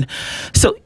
election. So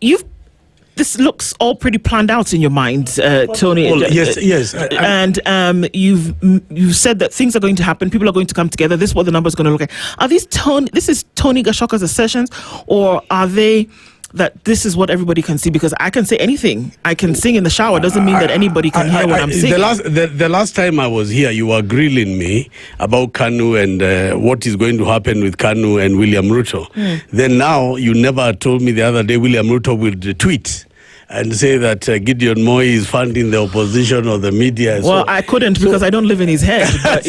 this looks all pretty planned out in your mind, Tony. Well, yes. And you've said that things are going to happen. People are going to come together. This is what the numbers are going to look like. Are these This is Tony Gachoka's assertions, or are they that this is what everybody can see? Because I can say anything. I can sing in the shower. Doesn't mean that anybody can hear what I'm singing. The last time I was here, you were grilling me about Kanu and what is going to happen with Kanu and William Ruto. Then now, you never told me the other day William Ruto will tweet and say that Gideon Moi is funding the opposition or the media. Well, I couldn't because I don't live in his head. But,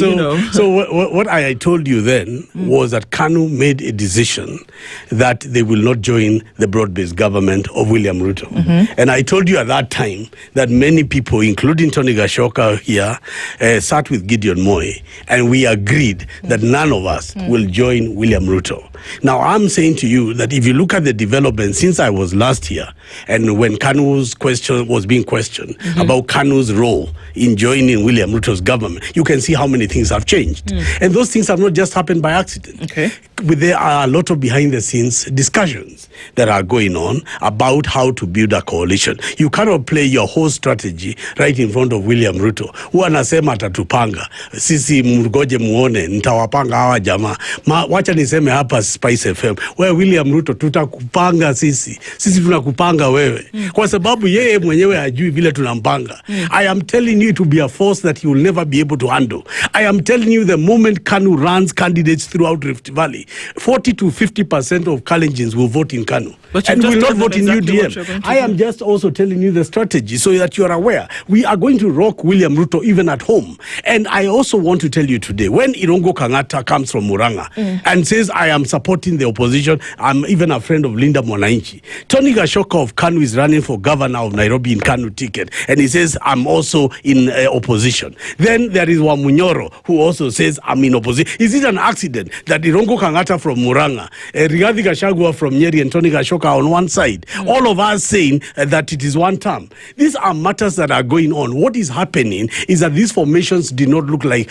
So what I told you then was that Kanu made a decision that they will not join the broad-based government of William Ruto. And I told you at that time that many people, including Tony Gachoka here, sat with Gideon Moi, and we agreed that none of us will join William Ruto. Now, I'm saying to you that if you look at the development since I was last here, and when Kanu's question was being questioned about Kanu's role in joining William Ruto's government, you can see how many things have changed. And those things have not just happened by accident. Okay. There are a lot of behind-the-scenes discussions that are going on about how to build a coalition. You cannot play your whole strategy right in front of William Ruto, who anasema atatupanga. Sisi mgoje muone, nitawapanga hawa jamaa. Wacha niseme hapa SpiceFM, where William Ruto tutakupanga sisi. Sisi tunakupanga wewe. Kwa sababu yeye mwenyewe hajui vile tunampanga. I am telling you to be a force that you will never be able to handle. I am telling you the moment Kanu runs candidates throughout Rift Valley, 40 to 50% of Kalenjins will vote in Kanu. And will not vote in UDM. I am just also telling you the strategy so that you are aware. We are going to rock William Ruto even at home. And I also want to tell you today, when Irungu Kang'ata comes from Murang'a and says, I am supporting the opposition, I'm even a friend of Linda Mwananchi. Tony Gachoka of Kanu is running for governor of Nairobi in Kanu ticket. And he says, I'm also in opposition. Then there is Wamunyoro, who also says, I'm in opposition. Is it an accident that Irungu Kang'ata from Murang'a, Rigathi Gachagua from Nyeri, and Tony Gachoka on one side, all of us saying that it is one term? These are matters that are going on. What is happening is that these formations did not look like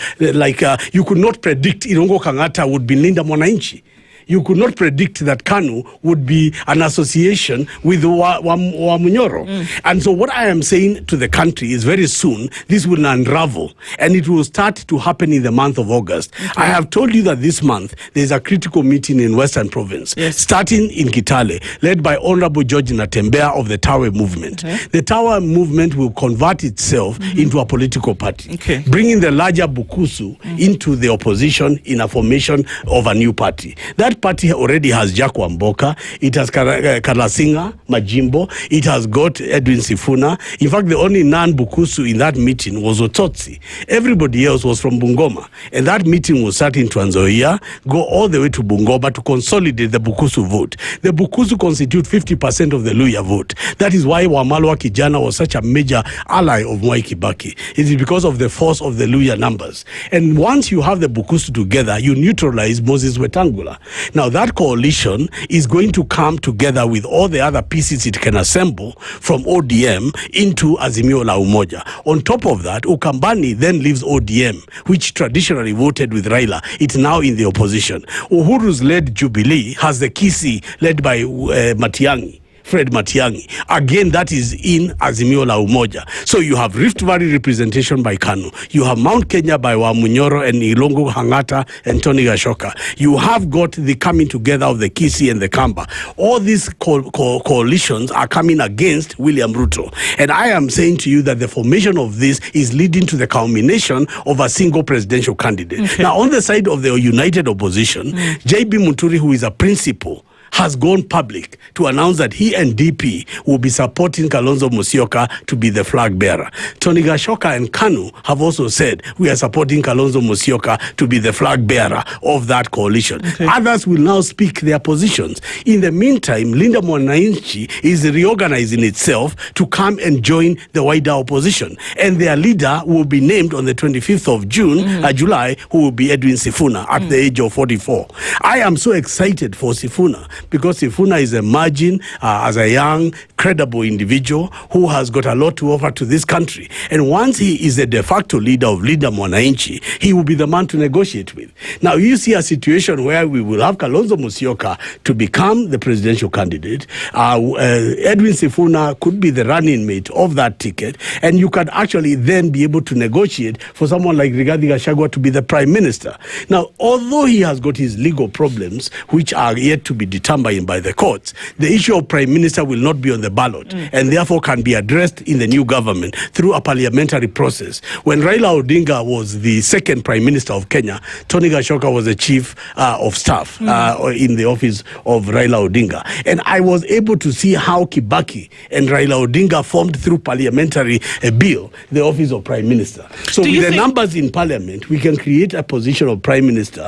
you could not predict Irungu Kang'ata would be Linda Mwananchi. You could not predict that Kanu would be an association with Wamunyoro. And so what I am saying to the country is very soon this will unravel, and it will start to happen in the month of August. I have told you that this month there is a critical meeting in Western Province, starting in Kitale, led by Honorable George Natembeya of the Tawe Movement. The Tawe Movement will convert itself into a political party, bringing the larger Bukusu into the opposition in a formation of a new party. That party already has Jack Wamboka, it has Kalasinga, Majimbo, it has got Edwin Sifuna. In fact, the only non-Bukusu in that meeting was Ototsi. Everybody else was from Bungoma. And that meeting will start in Trans Nzoia, go all the way to Bungoma to consolidate the Bukusu vote. The Bukusu constitute 50% of the Luya vote. That is why Wamalwa Kijana was such a major ally of Mwai Kibaki. It is because of the force of the Luya numbers. And once you have the Bukusu together, you neutralize Moses Wetangula. Now, that coalition is going to come together with all the other pieces it can assemble from ODM into Azimio la Umoja. On top of that, Ukambani then leaves ODM, which traditionally voted with Raila. It's now in the opposition. Uhuru's led Jubilee has the Kisi led by Matiang'i. Fred Matiang'i. Again, that is in Azimio la Umoja. So you have Rift Valley representation by Kanu. You have Mount Kenya by Wamunyoro and Irungu Kang'ata and Tony Gachoka. You have got the coming together of the Kisii and the Kamba. All these coalitions are coming against William Ruto. And I am saying to you that the formation of this is leading to the culmination of a single presidential candidate. Now, on the side of the united opposition, J.B. Muturi, who is a principal, has gone public to announce that he and DP will be supporting Kalonzo Musyoka to be the flag bearer. Tony Gachoka and Kanu have also said we are supporting Kalonzo Musyoka to be the flag bearer of that coalition. Others will now speak their positions. In the meantime, Linda Mwananchi is reorganizing itself to come and join the wider opposition. And their leader will be named on the 25th of July, who will be Edwin Sifuna at the age of 44. I am so excited for Sifuna, because Sifuna is emerging as a young credible individual who has got a lot to offer to this country. And once he is a de facto leader of Leader Mwananchi, he will be the man to negotiate with. Now, you see a situation where we will have Kalonzo Musyoka to become the presidential candidate. Edwin Sifuna could be the running mate of that ticket. And you can actually then be able to negotiate for someone like Rigathi Gachagua to be the prime minister. Now, although he has got his legal problems, which are yet to be determined by the courts, the issue of prime minister will not be on the ballot and therefore can be addressed in the new government through a parliamentary process. When Raila Odinga was the second prime minister of Kenya, Tony Gachoka was the chief of staff in the office of Raila Odinga. And I was able to see how Kibaki and Raila Odinga formed through parliamentary bill the office of prime minister. So with the numbers in parliament, we can create a position of prime minister